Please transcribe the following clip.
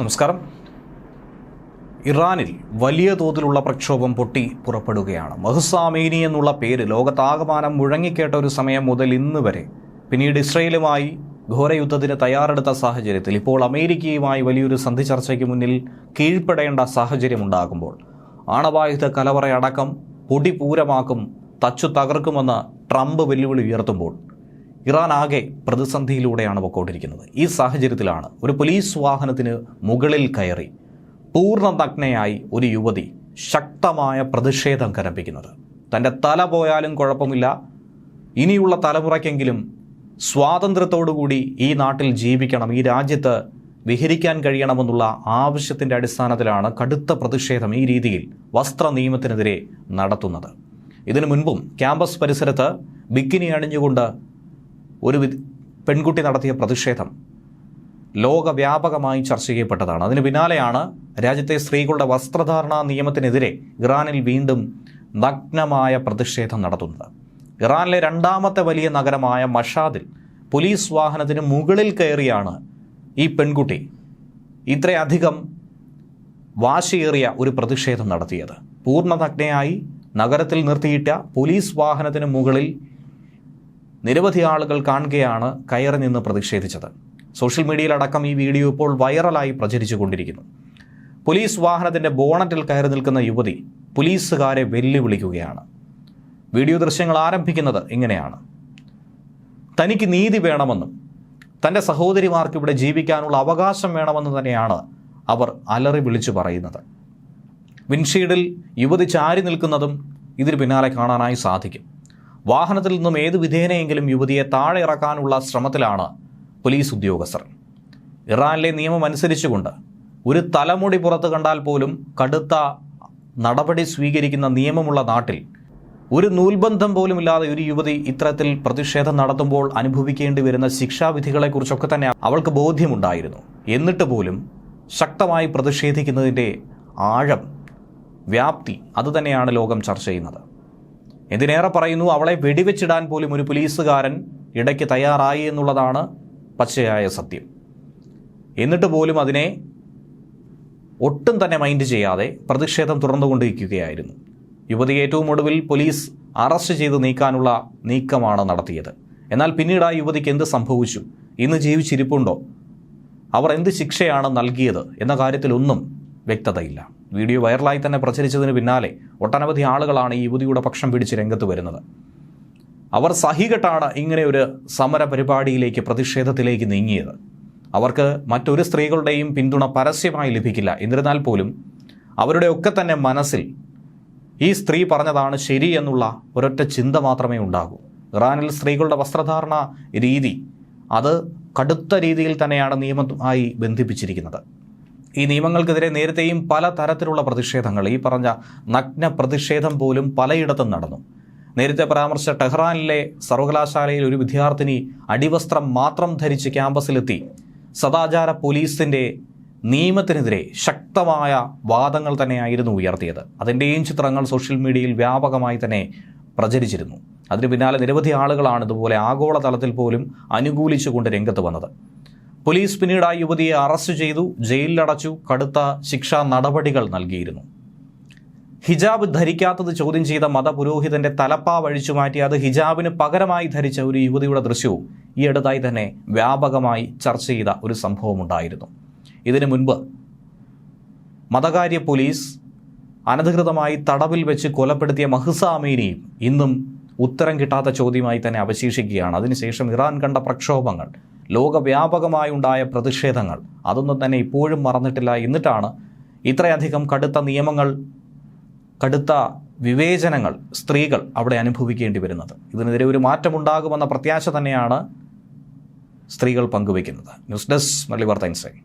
നമസ്കാരം. ഇറാനിൽ വലിയ തോതിലുള്ള പ്രക്ഷോഭം പൊട്ടി പുറപ്പെടുകയാണ്. മഹ്സ അമീനി എന്നുള്ള പേര് ലോകത്താകമാനം മുഴങ്ങിക്കേട്ട ഒരു സമയം മുതൽ ഇന്ന് വരെ, പിന്നീട് ഇസ്രയേലുമായി ഘോരയുദ്ധത്തിന് തയ്യാറെടുത്ത സാഹചര്യത്തിൽ ഇപ്പോൾ അമേരിക്കയുമായി വലിയൊരു സന്ധി ചർച്ചയ്ക്ക് മുന്നിൽ കീഴ്പ്പെടേണ്ട സാഹചര്യമുണ്ടാകുമ്പോൾ, ആണവായുധ കലവറയടക്കം പൊടിപൂരമാക്കും, തച്ചു തകർക്കുമെന്ന് ട്രംപ് വെല്ലുവിളി ഉയർത്തുമ്പോൾ ഇറാൻ ആകെ പ്രതിസന്ധിയിലൂടെയാണ് പൊക്കോണ്ടിരിക്കുന്നത്. ഈ സാഹചര്യത്തിലാണ് ഒരു പോലീസ് വാഹനത്തിന് മുകളിൽ കയറി പൂർണ്ണ നഗ്നയായി ഒരു യുവതി ശക്തമായ പ്രതിഷേധം കനപ്പിക്കുന്നത്. തൻ്റെ തല പോയാലും കുഴപ്പമില്ല, ഇനിയുള്ള തലമുറയ്ക്കെങ്കിലും സ്വാതന്ത്ര്യത്തോടുകൂടി ഈ നാട്ടിൽ ജീവിക്കണം, ഈ രാജ്യത്ത് വിഹരിക്കാൻ കഴിയണമെന്നുള്ള ആവശ്യത്തിൻ്റെ അടിസ്ഥാനത്തിലാണ് കടുത്ത പ്രതിഷേധം ഈ രീതിയിൽ വസ്ത്ര നിയമത്തിനെതിരെ നടത്തുന്നത്. ഇതിനു മുൻപും ക്യാമ്പസ് പരിസരത്ത് ബിക്കിനി അണിഞ്ഞുകൊണ്ട് ഒരു പെൺകുട്ടി നടത്തിയ പ്രതിഷേധം ലോകവ്യാപകമായി ചർച്ച ചെയ്യപ്പെട്ടതാണ്. അതിന് പിന്നാലെയാണ് രാജ്യത്തെ സ്ത്രീകളുടെ വസ്ത്രധാരണാ നിയമത്തിനെതിരെ ഇറാനിൽ വീണ്ടും നഗ്നമായ പ്രതിഷേധം നടത്തുന്നത്. ഇറാനിലെ രണ്ടാമത്തെ വലിയ നഗരമായ മഷാദിൽ പോലീസ് വാഹനത്തിന് മുകളിൽ കയറിയാണ് ഈ പെൺകുട്ടി ഇത്രയധികം വാശിയേറിയ ഒരു പ്രതിഷേധം നടത്തിയത്. പൂർണ്ണ നഗ്നയായി നഗരത്തിൽ നിർത്തിയിട്ട പോലീസ് വാഹനത്തിന് മുകളിൽ നിരവധി ആളുകൾ കാണുകയാണ് കയറി നിന്ന് പ്രതിഷേധിച്ചത്. സോഷ്യൽ മീഡിയയിലടക്കം ഈ വീഡിയോ ഇപ്പോൾ വൈറലായി പ്രചരിച്ചു കൊണ്ടിരിക്കുന്നു. പോലീസ് വാഹനത്തിൻ്റെ ബോണറ്റിൽ കയറി നിൽക്കുന്ന യുവതി പോലീസുകാരെ വെല്ലുവിളിക്കുകയാണ്. വീഡിയോ ദൃശ്യങ്ങൾ ആരംഭിക്കുന്നത് ഇങ്ങനെയാണ്: തനിക്ക് നീതി വേണമെന്നും തൻ്റെ സഹോദരിമാർക്ക് ഇവിടെ ജീവിക്കാനുള്ള അവകാശം വേണമെന്ന് തന്നെയാണ് അവർ അലറി വിളിച്ചു പറയുന്നത്. വിൻഷീൽഡിൽ യുവതി ചാരി നിൽക്കുന്നതും ഇതിന് പിന്നാലെ കാണാനായി സാധിക്കും. വാഹനത്തിൽ നിന്നും ഏതു വിധേനയെങ്കിലും യുവതിയെ താഴെ ഇറക്കാനുള്ള ശ്രമത്തിലാണ് പോലീസ് ഉദ്യോഗസ്ഥർ. ഇറാനിലെ നിയമം അനുസരിച്ചുകൊണ്ട് ഒരു തലമുടി പുറത്ത് കണ്ടാൽ പോലും കടുത്ത നടപടി സ്വീകരിക്കുന്ന നിയമമുള്ള നാട്ടിൽ ഒരു നൂൽബന്ധം പോലും ഇല്ലാതെ ഒരു യുവതി ഇത്തരത്തിൽ പ്രതിഷേധം നടത്തുമ്പോൾ അനുഭവിക്കേണ്ടി വരുന്ന ശിക്ഷാവിധികളെക്കുറിച്ചൊക്കെ തന്നെ അവൾക്ക് ബോധ്യമുണ്ടായിരുന്നു. എന്നിട്ട് പോലും ശക്തമായി പ്രതിഷേധിക്കുന്നതിൻ്റെ ആഴം, വ്യാപ്തി അതുതന്നെയാണ് ലോകം ചർച്ച ചെയ്യുന്നത്. എന്തിനേറെ പറയുന്നു, അവളെ വെടിവെച്ചിടാൻ പോലും ഒരു പോലീസുകാരൻ ഇടയ്ക്ക് തയ്യാറായി എന്നുള്ളതാണ് പച്ചയായ സത്യം. എന്നിട്ട് പോലും അതിനെ ഒട്ടും തന്നെ മൈൻഡ് ചെയ്യാതെ പ്രതിഷേധം തുടർന്നുകൊണ്ടിരിക്കുകയായിരുന്നു. യുവതി ഏറ്റവും ഒടുവിൽ പോലീസ് അറസ്റ്റ് ചെയ്ത് നീക്കാനുള്ള നീക്കമാണ് നടത്തിയത്. എന്നാൽ പിന്നീട് ആ യുവതിക്ക് എന്ത് സംഭവിച്ചു, ഇന്ന് ജീവിച്ചിരിപ്പുണ്ടോ, അവർ എന്ത് ശിക്ഷയാണ് നൽകിയത് എന്ന കാര്യത്തിലൊന്നും വ്യക്തതയില്ല. വീഡിയോ വൈറലായി തന്നെ പ്രചരിച്ചതിന് പിന്നാലെ ഒട്ടനവധി ആളുകളാണ് ഈ യുവതിയുടെ പക്ഷം പിടിച്ച് രംഗത്ത് വരുന്നത്. അവർ സഹികെട്ടാണ് ഇങ്ങനെ ഒരു സമര പരിപാടിയിലേക്ക്, പ്രതിഷേധത്തിലേക്ക് നീങ്ങിയത്. അവർക്ക് മറ്റൊരു സ്ത്രീകളുടെയും പിന്തുണ പരസ്യമായി ലഭിക്കില്ല. എന്നിരുന്നാൽ പോലും അവരുടെയൊക്കെ തന്നെ മനസ്സിൽ ഈ സ്ത്രീ പറഞ്ഞതാണ് ശരി എന്നുള്ള ഒരൊറ്റ ചിന്ത മാത്രമേ ഉണ്ടാകൂ. ഇറാനിൽ സ്ത്രീകളുടെ വസ്ത്രധാരണ രീതി അത് കടുത്ത രീതിയിൽ തന്നെയാണ് നിയമവുമായി ബന്ധിപ്പിച്ചിരിക്കുന്നത്. ഈ നിയമങ്ങൾക്കെതിരെ നേരത്തെയും പല തരത്തിലുള്ള പ്രതിഷേധങ്ങൾ, ഈ പറഞ്ഞ നഗ്ന പ്രതിഷേധം പോലും പലയിടത്തും നടന്നു. നേരത്തെ പരാമർശിച്ച ടെഹ്റാനിലെ സർവകലാശാലയിൽ ഒരു വിദ്യാർത്ഥിനി അടിവസ്ത്രം മാത്രം ധരിച്ച് ക്യാമ്പസിലെത്തി സദാചാര പോലീസിൻ്റെ നിയമത്തിനെതിരെ ശക്തമായ വാദങ്ങൾ തന്നെയായിരുന്നു ഉയർത്തിയത്. അതിൻ്റെയും ചിത്രങ്ങൾ സോഷ്യൽ മീഡിയയിൽ വ്യാപകമായി തന്നെ പ്രചരിച്ചിരുന്നു. അതിന് പിന്നാലെ നിരവധി ആളുകളാണ് ഇതുപോലെ ആഗോളതലത്തിൽ പോലും അനുകൂലിച്ചുകൊണ്ട് രംഗത്ത് വന്നത്. പോലീസ് പിന്നീട് ആ യുവതിയെ അറസ്റ്റ് ചെയ്തു, ജയിലിലടച്ചു, കടുത്ത ശിക്ഷാ നടപടികൾ നൽകിയിരുന്നു. ഹിജാബ് ധരിക്കാത്തത് ചോദ്യം ചെയ്ത മതപുരോഹിതന്റെ തലപ്പാവ് അഴിച്ചു മാറ്റി അത് ഹിജാബിന് പകരമായി ധരിച്ച ഒരു യുവതിയുടെ ദൃശ്യവും ഈ അടുത്തായി തന്നെ വ്യാപകമായി ചർച്ച ചെയ്ത ഒരു സംഭവമുണ്ടായിരുന്നു. ഇതിനു മുൻപ് മതകാര്യ പോലീസ് അനധികൃതമായി തടവിൽ വെച്ച് കൊലപ്പെടുത്തിയ മഹ്സ അമീനിയും ഇന്നും ഉത്തരം കിട്ടാത്ത ചോദ്യമായി തന്നെ അവശേഷിക്കുകയാണ്. അതിനുശേഷം ഇറാൻ കണ്ട പ്രക്ഷോഭങ്ങൾ, ലോകവ്യാപകമായി ഉണ്ടായ പ്രതിഷേധങ്ങൾ, അതൊന്നും തന്നെ ഇപ്പോഴും മറന്നിട്ടില്ല. എന്നിട്ടാണ് ഇത്രയധികം കടുത്ത നിയമങ്ങൾ, കടുത്ത വിവേചനങ്ങൾ സ്ത്രീകൾ അവിടെ അനുഭവിക്കേണ്ടി വരുന്നത്. ഇതിനെതിരെ ഒരു മാറ്റമുണ്ടാകുമെന്ന പ്രത്യാശ തന്നെയാണ് സ്ത്രീകൾ പങ്കുവയ്ക്കുന്നത്. ന്യൂസ് ഡെസ്ക് മലയാളി വാർത്ത ഇൻസൈഡ്.